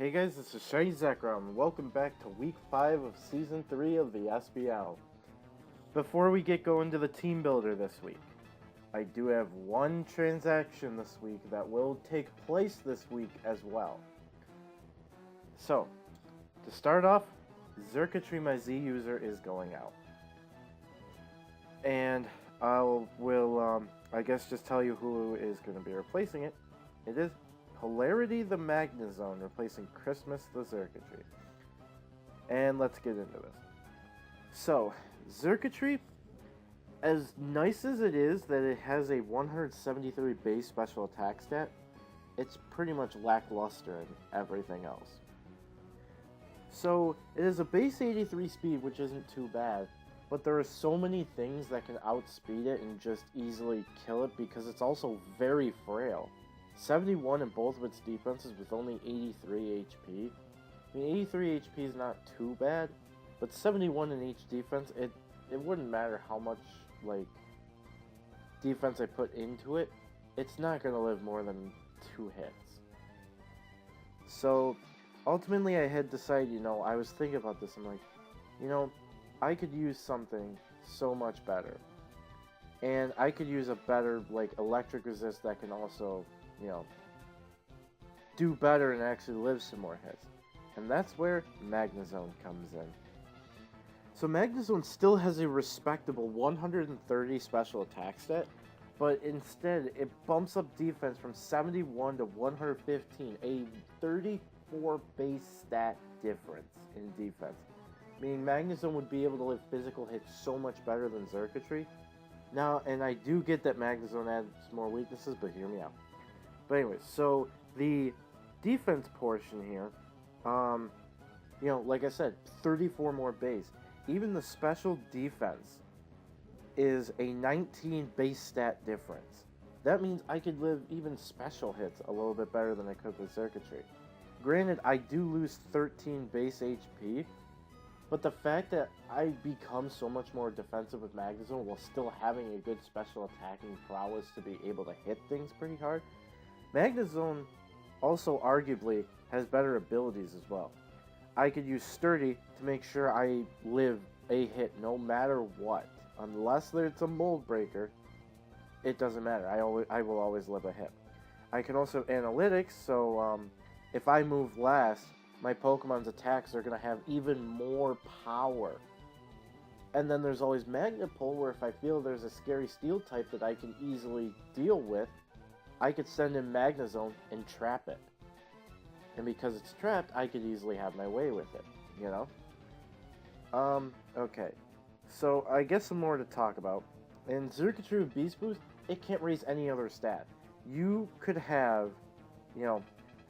Hey guys, this is Shiny Zekrom, and welcome back to Week 5 of Season 3 of the SBL. Before we get going to the team builder this week, I do have one transaction this week that will take place this week as well. So, to start off, Xurkitree, my Z user, is going out. And I guess just tell you who is going to be replacing it. It is Polarity the Magnezone replacing Christmas the Xurkitree. And let's get into this. So, Xurkitree, as nice as it is that it has a 173 base special attack stat, it's pretty much lackluster in everything else. So, it is a base 83 speed, which isn't too bad, but there are so many things that can outspeed it and just easily kill it because it's also very frail. 71 in both of its defenses with only 83 HP. I mean, 83 HP is not too bad, but 71 in each defense, it wouldn't matter how much, defense I put into it, it's not going to live more than 2 hits. So, ultimately I had decided, I was thinking about this, I'm like, I could use something so much better. And I could use a better, electric resist that can also, do better and actually live some more hits. And that's where Magnezone comes in. So Magnezone still has a respectable 130 special attack stat, but instead it bumps up defense from 71 to 115, a 34 base stat difference in defense. Meaning Magnezone would be able to live physical hits so much better than Xurkitree. Now, and I do get that Magnezone adds more weaknesses, but hear me out. But anyway, so the defense portion here, like I said, 34 more base. Even the special defense is a 19 base stat difference. That means I could live even special hits a little bit better than I could with Xurkitree. Granted, I do lose 13 base HP, but the fact that I become so much more defensive with Magnezone while still having a good special attacking prowess to be able to hit things pretty hard, Magnezone also arguably has better abilities as well. I could use Sturdy to make sure I live a hit no matter what. Unless it's a mold breaker, it doesn't matter. I will always live a hit. I can also Analytics, so if I move last, my Pokemon's attacks are going to have even more power. And then there's always Magnapole, where if I feel there's a scary steel type that I can easily deal with, I could send in Magnezone and trap it. And because it's trapped, I could easily have my way with it, okay. So, I guess some more to talk about. In Xurkitree with Beast Boost, it can't raise any other stat. You could have,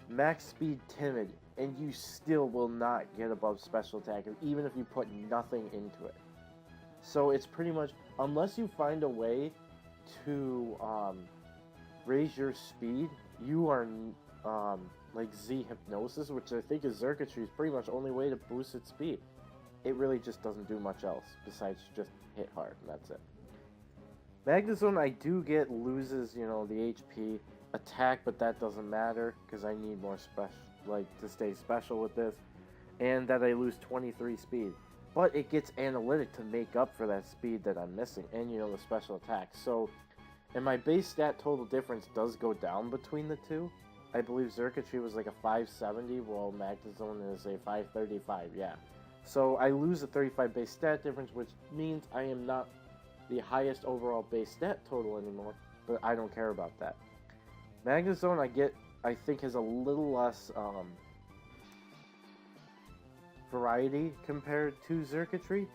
max speed Timid, and you still will not get above special attack, even if you put nothing into it. So it's pretty much, unless you find a way to raise your speed, you are like Z Hypnosis, which I think is Xurkitree's pretty much only way to boost its speed. It really just doesn't do much else besides just hit hard, and that's it. Magnezone, I do get loses, the HP attack, but that doesn't matter because I need more to stay special with this, and that I lose 23 speed. But it gets Analytic to make up for that speed that I'm missing, and the special attack. So, and my base stat total difference does go down between the two. I believe Xurkitree was like a 570, while Magnezone is a 535, yeah. So I lose a 35 base stat difference, which means I am not the highest overall base stat total anymore, but I don't care about that. Magnezone, I think has a little less variety compared to Xurkitree,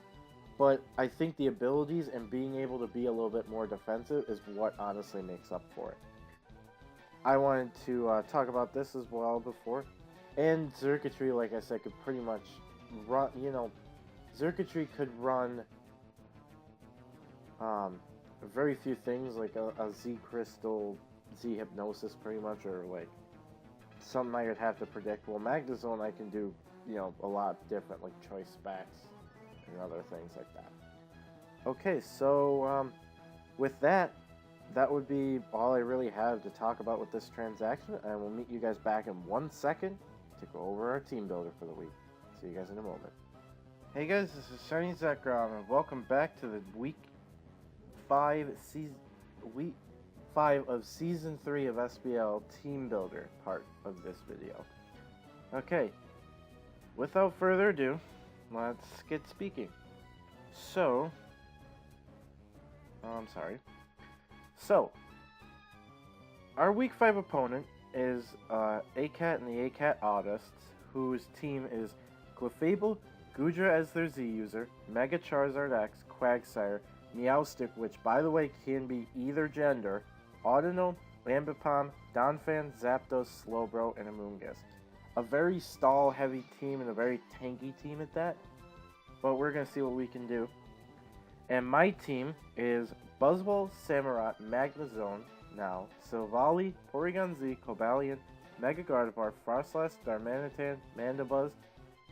but I think the abilities and being able to be a little bit more defensive is what honestly makes up for it. I wanted to talk about this as well before, and Xurkitree, like I said, could pretty much run, Xurkitree could run very few things, like a Z Crystal, Z Hypnosis pretty much, or something I would have to predict. Well, Magnezone I can do, a lot different, like Choice Specs and other things like that. Okay, so with that would be all I really have to talk about with this transaction, and we'll meet you guys back in 1 second to go over our team builder for the week. See you guys in a moment. Hey guys, this is Shiny Zekrom, and welcome back to the week 5 of season 3 of SBL Team Builder part of this video. Okay, without further ado, let's get speaking. So, our week 5 opponent is Akat and the Akat Autists, whose team is Clefable, Goodra as their Z user, Mega Charizard X, Quagsire, Meowstic, which by the way can be either gender, Audino, Ambipom, Donphan, Zapdos, Slowbro, and Amoonguss. A very stall heavy team and a very tanky team at that, but we're going to see what we can do. And my team is Buzzwole, Samurott, Magnezone, now, Silvally, Porygon Z, Cobalion, Mega Gardevoir, Frostlass, Darmanitan, Mandibuzz,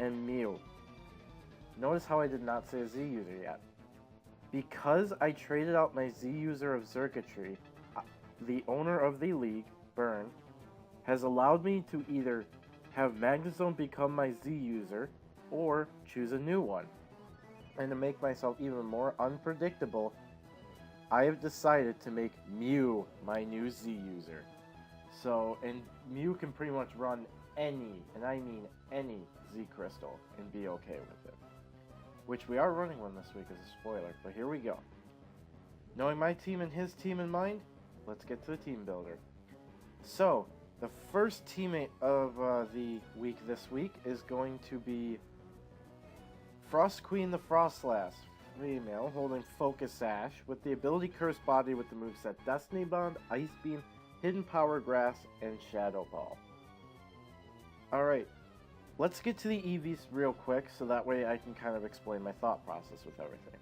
and Mew. Notice how I did not say a Z user yet. Because I traded out my Z user of Xurkitree, the owner of the league, Burn, has allowed me to either have Magnezone become my Z user, or choose a new one. And to make myself even more unpredictable, I have decided to make Mew my new Z user. So, and Mew can pretty much run any, and I mean any, Z Crystal and be okay with it. Which we are running one this week as a spoiler, but here we go. Knowing my team and his team in mind, let's get to the team builder. So, the first teammate of the week this week is going to be Frost Queen the Frostlass, female, holding Focus Sash, with the ability Curse Body with the moveset Destiny Bond, Ice Beam, Hidden Power Grass, and Shadow Ball. Alright, let's get to the EVs real quick, so that way I can kind of explain my thought process with everything.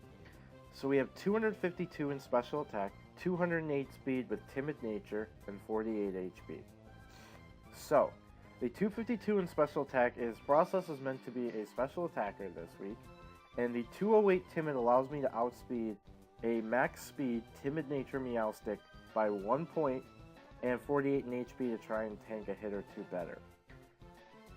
So we have 252 in Special Attack, 208 Speed with Timid Nature, and 48 HP. So, the 252 in Special Attack is Frostlass is meant to be a Special Attacker this week, and the 208 Timid allows me to outspeed a max speed Timid Nature Meowstic by 1 point, and 48 in HP to try and tank a hit or two better.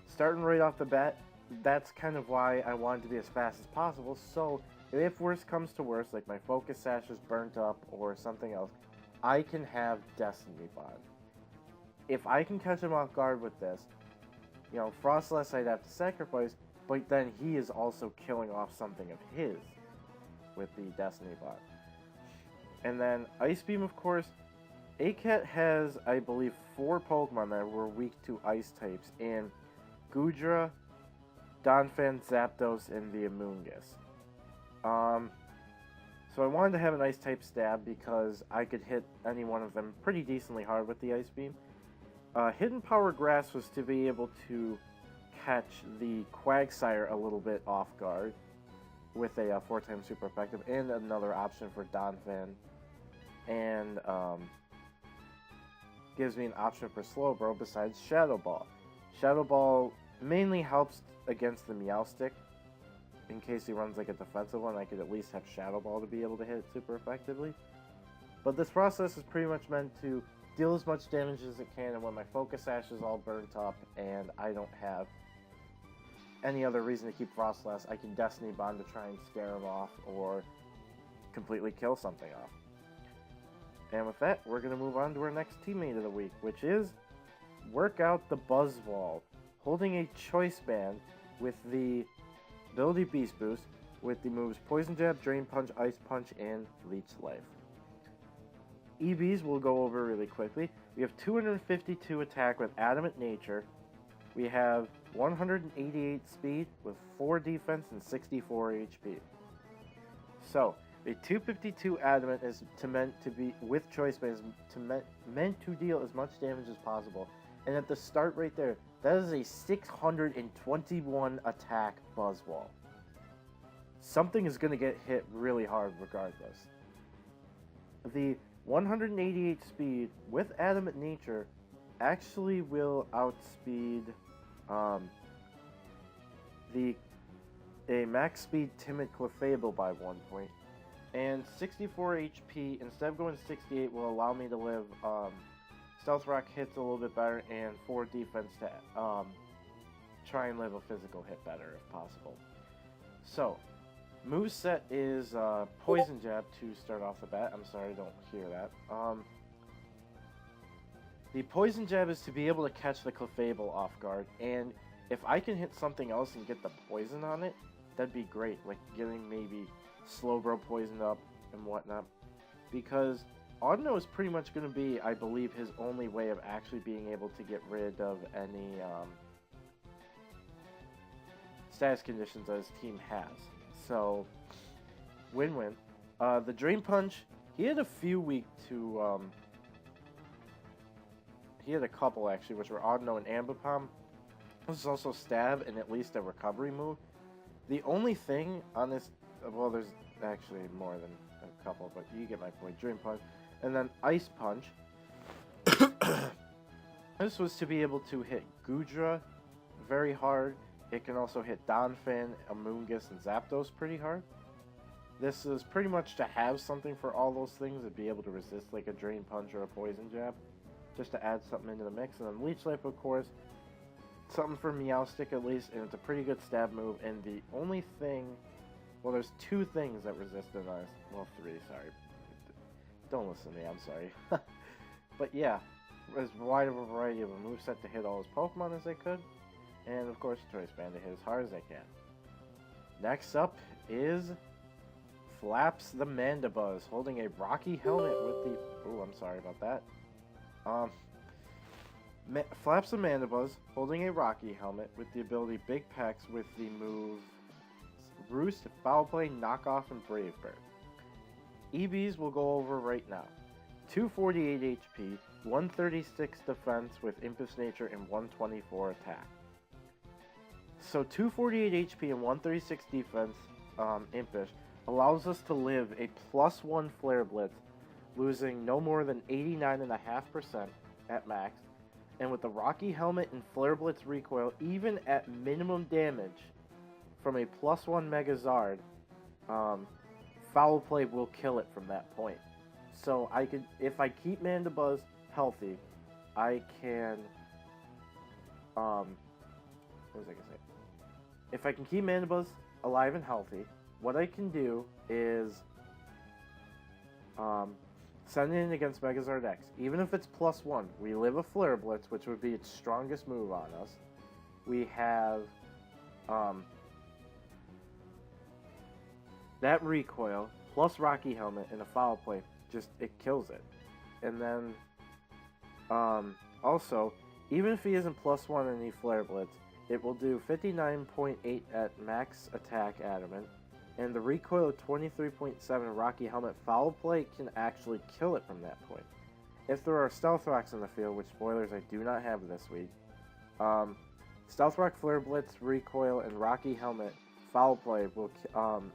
Starting right off the bat, that's kind of why I wanted to be as fast as possible, so if worst comes to worst, like my Focus Sash is burnt up or something else, I can have Destiny Bond. If I can catch him off guard with this, you know, Frostlass I'd have to sacrifice, but then he is also killing off something of his with the Destiny Bond. And then Ice Beam, of course. Akat has, I believe, 4 Pokemon that were weak to Ice types, and Goodra, Donphan, Zapdos, and the Amoonguss. So I wanted to have an Ice type stab because I could hit any one of them pretty decently hard with the Ice Beam. Hidden Power Grass was to be able to catch the Quagsire a little bit off guard with a 4-time super effective, and another option for Donphan, and gives me an option for Slowbro besides Shadow Ball. Shadow Ball mainly helps against the Meowstic. In case he runs like a defensive one, I could at least have Shadow Ball to be able to hit it super effectively. But this process is pretty much meant to deal as much damage as it can, and when my Focus Sash is all burnt up and I don't have any other reason to keep Frostlass, I can Destiny Bond to try and scare him off or completely kill something off. And with that, we're going to move on to our next teammate of the week, which is Workout the Buzzwole, holding a Choice Band with the ability Beast Boost with the moves Poison Jab, Drain Punch, Ice Punch, and Leech Life. EVs we'll go over really quickly. We have 252 attack with Adamant Nature. We have 188 speed with 4 defense and 64 HP. So, a 252 Adamant is meant to be, with Choice Band, is meant to deal as much damage as possible. And at the start right there, that is a 621 attack Buzzwole. Something is going to get hit really hard regardless. The 188 speed with Adamant Nature actually will outspeed a max speed Timid Clefable by 1 point. And 64 HP, instead of going to 68, will allow me to live Stealth Rock hits a little bit better and 4 defense to try and live a physical hit better if possible. So, moveset is Poison Jab to start off the bat. I'm sorry, I don't hear that. The Poison Jab is to be able to catch the Clefable off guard, and if I can hit something else and get the poison on it, that'd be great, like getting maybe Slowbro poisoned up and whatnot, because Audino is pretty much going to be, I believe, his only way of actually being able to get rid of any status conditions that his team has. So, win-win. The Drain Punch, he had a few weak to, he had a couple actually, which were Audino and Ambipom. This is also Stab and at least a recovery move. The only thing on this, well, there's actually more than a couple, but you get my point. Drain Punch. And then Ice Punch. This was to be able to hit Goodra very hard. It can also hit Donphan, Amoonguss, and Zapdos pretty hard. This is pretty much to have something for all those things and be able to resist like a Drain Punch or a Poison Jab. Just to add something into the mix. And then Leech Life, of course. Something for Meowstic at least, and it's a pretty good stab move. And the only thing, well, there's two things that resisted us. Well, three, sorry. Don't listen to me, I'm sorry. But yeah, as wide of a variety of a moveset to hit all his Pokemon as they could. And of course, Choice Band to hit as hard as they can. Next up is Flaps the Mandibuzz, holding a Rocky helmet with the... Oh, I'm sorry about that. Flaps the Mandibuzz, holding a Rocky helmet with the ability Big Pecs with the moves Roost, Foul Play, Knockoff, and Brave Bird. EBs will go over right now. 248 HP, 136 defense with Impish Nature, and 124 attack. So 248 HP and 136 defense, Impish, allows us to live a +1 Flare Blitz, losing no more than 89.5% at max. And with the Rocky Helmet and Flare Blitz recoil, even at minimum damage from a +1 Mega Zard, Foul Play will kill it from that point. So I could, if I keep Mandibuzz healthy, I can, what was I gonna say? If I can keep Mandibuzz alive and healthy, what I can do is, send it in against Megazord X. Even if it's +1, we live a Flare Blitz, which would be its strongest move on us. We have, that recoil, plus Rocky Helmet, and a Foul Play, just, it kills it. And then, also, even if he isn't +1 in any Flare Blitz, it will do 59.8 at max attack adamant, and the recoil of 23.7 Rocky Helmet Foul Play can actually kill it from that point. If there are Stealth Rocks in the field, which spoilers I do not have this week, Stealth Rock, Flare Blitz, recoil, and Rocky Helmet Foul Play will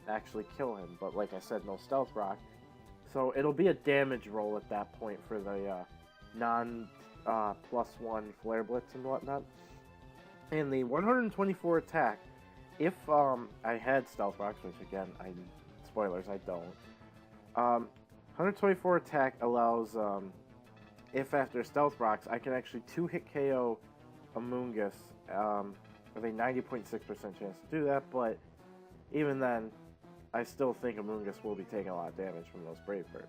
actually kill him, but like I said, no Stealth Rock. So it'll be a damage roll at that point for the non +1 Flare Blitz and whatnot. And the 124 attack, if I had Stealth Rocks, which again, spoilers, I don't. 124 attack allows, if after Stealth Rocks, I can actually 2-hit KO Amoonguss with a 90.6% chance to do that, but even then, I still think Amoonguss will be taking a lot of damage from those Brave Bird.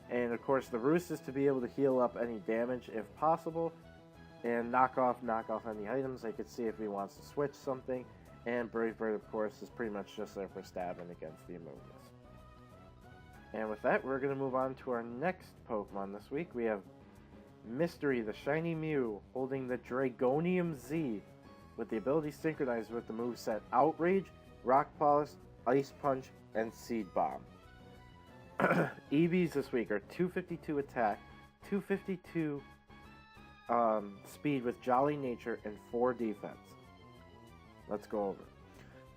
And of course, the Roost is to be able to heal up any damage if possible, and knock off any items. I could see if he wants to switch something, and Brave Bird, of course, is pretty much just there for stabbing against the Amoonguss. And with that, we're going to move on to our next Pokemon this week. We have Mystery, the Shiny Mew, holding the Dragonium Z, with the ability synchronized with the moveset Outrage, Rock Polish, Ice Punch, and Seed Bomb. EVs this week are 252 attack, 252 speed with Jolly Nature, and 4 defense. Let's go over.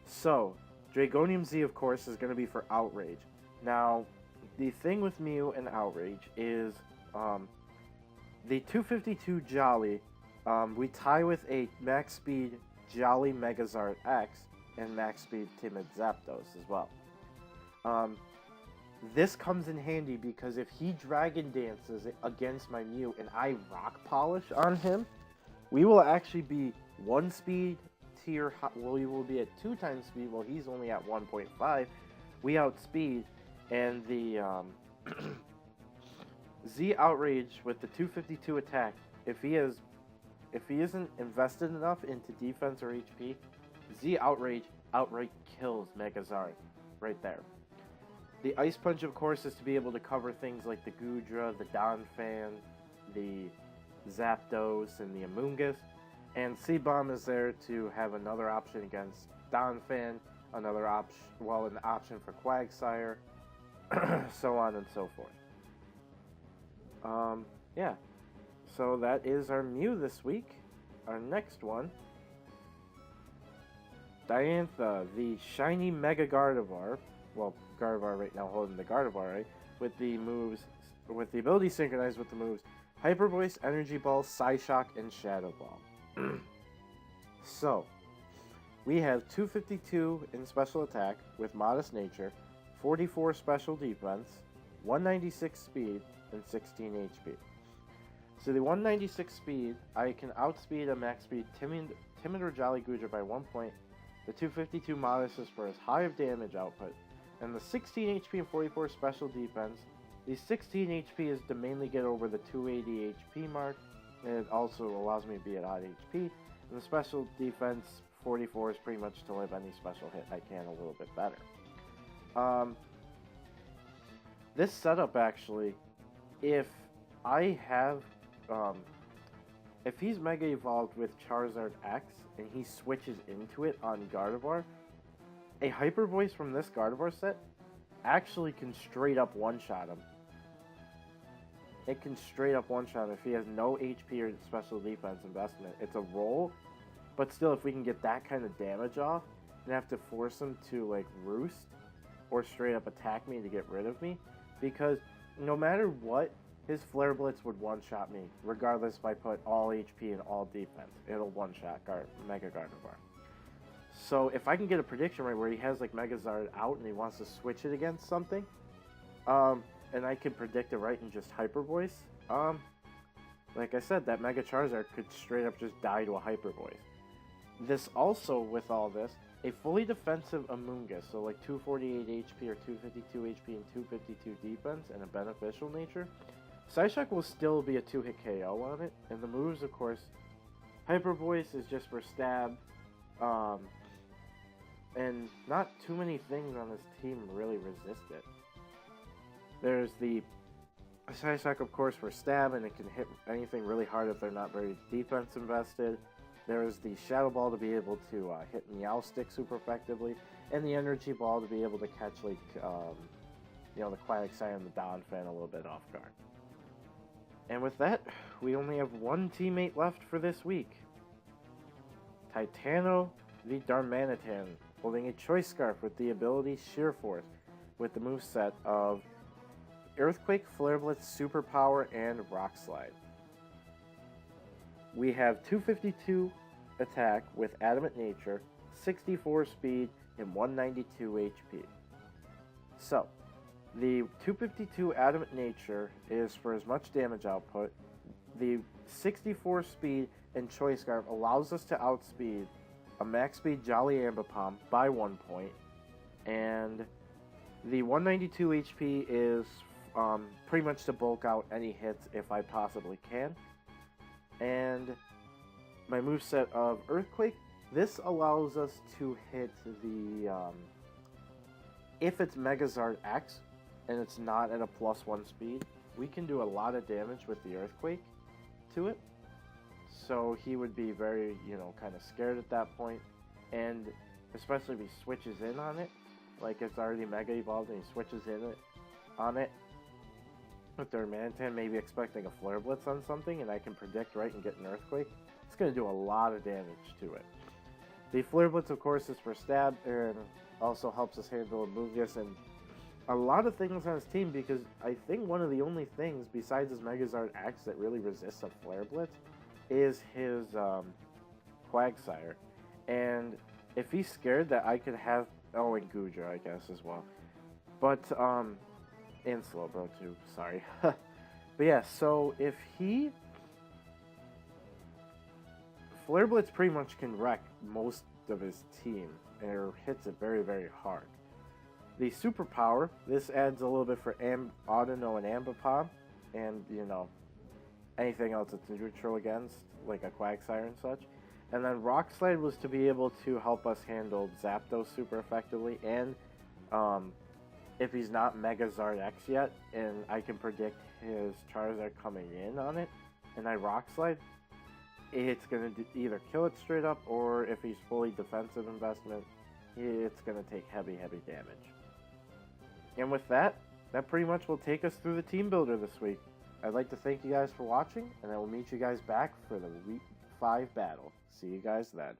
So, Dragonium Z, of course, is going to be for Outrage. Now, the thing with Mew and Outrage is the 252 Jolly, we tie with a max speed Jolly Megazard X and max speed Timid Zapdos as well. This comes in handy because if he Dragon Dances against my Mew and I Rock Polish on him, we will actually be 1 speed tier, well, we will be at 2 times speed, while he's only at 1.5. We outspeed, and the Z Outrage with the 252 attack, if he isn't invested enough into defense or HP, Z Outrage outright kills Megazard right there. The Ice Punch, of course, is to be able to cover things like the Goodra, the Donphan, the Zapdos, and the Amoonguss. And C-Bomb is there to have another option against Donphan, an option for Quagsire, so on and so forth. Yeah. So that is our Mew this week. Our next one, Diantha, the shiny Mega Gardevoir. Well, Gardevoir right now holding the Gardevoir, right? With the ability synchronized with the moves Hyper Voice, Energy Ball, Psyshock, and Shadow Ball. So, we have 252 in special attack with modest nature, 44 special defense, 196 speed, and 16 HP. So the 196 speed, I can outspeed a max speed timid or Jolly Goodra by 1 point. The 252 modest is for his high of damage output. And the 16 HP and 44 special defense, the 16 HP is to mainly get over the 280 HP mark, and it also allows me to be at odd HP. And the special defense 44 is pretty much to live any special hit I can a little bit better. This setup actually, if I have, if he's Mega Evolved with Charizard X and he switches into it on Gardevoir, a Hyper Voice from this Gardevoir set actually can straight up one-shot him. It can straight up one-shot him if he has no HP or special defense investment. It's a roll, but still, if we can get that kind of damage off and have to force him to, like, roost or straight up attack me to get rid of me, because no matter what, his Flare Blitz would one-shot me, regardless if I put all HP and all defense. It'll one-shot Mega Gardevoir. So if I can get a prediction right where he has like Megazard out and he wants to switch it against something, and I can predict it right and just Hyper Voice, like I said, that Mega Charizard could straight up just die to a Hyper Voice. This also, with all this, a fully defensive Amoonguss, so like 248 HP or 252 HP and 252 defense and a beneficial nature, Psyshock will still be a 2-hit KO on it, and the moves, of course, Hyper Voice is just for stab, and not too many things on this team really resist it. There's the Psyshock, of course, for stab, and it can hit anything really hard if they're not very defense invested. There's the Shadow Ball to be able to hit Meowstic super effectively, and the Energy Ball to be able to catch, like, the Quagsire and the Donphan a little bit off guard. And with that, we only have one teammate left for this week. Titano the Darmanitan, holding a Choice Scarf with the ability Sheer Force, with the moveset of Earthquake, Flare Blitz, Super Power, and Rock Slide. We have 252 attack with Adamant Nature, 64 speed, and 192 HP. So, the 252 Adamant Nature is for as much damage output. The 64 speed and Choice Scarf allows us to outspeed a max speed Jolly Ambipom by 1 point. And the 192 HP is pretty much to bulk out any hits if I possibly can. And my moveset of Earthquake, this allows us to hit the, if it's Megazard X, and it's not at a +1 speed, we can do a lot of damage with the Earthquake to it. So he would be very, kind of scared at that point. And especially if he switches in on it, like it's already Mega Evolved and he switches on it with their Mantan, maybe expecting a Flare Blitz on something, and I can predict right and get an Earthquake, it's going to do a lot of damage to it. The Flare Blitz, of course, is for stab and also helps us handle Amoonguss and a lot of things on his team, because I think one of the only things besides his Megazard X that really resists a Flare Blitz is his Quagsire. And if he's scared that I could have, and Goodra, I guess, as well. But, and Slowbro too, sorry. But yeah, so if he Flare Blitz pretty much can wreck most of his team, and it hits it very, very hard. The Superpower, this adds a little bit for Audino and Ambipom, and, you know, anything else it's neutral against, like a Quagsire and such. And then Rock Slide was to be able to help us handle Zapdos super effectively, and if he's not Mega Charizard X yet, and I can predict his Charizard coming in on it, and I Rock Slide, it's going to either kill it straight up, or if he's fully defensive investment, it's going to take heavy, heavy damage. And with that, that pretty much will take us through the team builder this week. I'd like to thank you guys for watching, and I will meet you guys back for the Week 5 battle. See you guys then.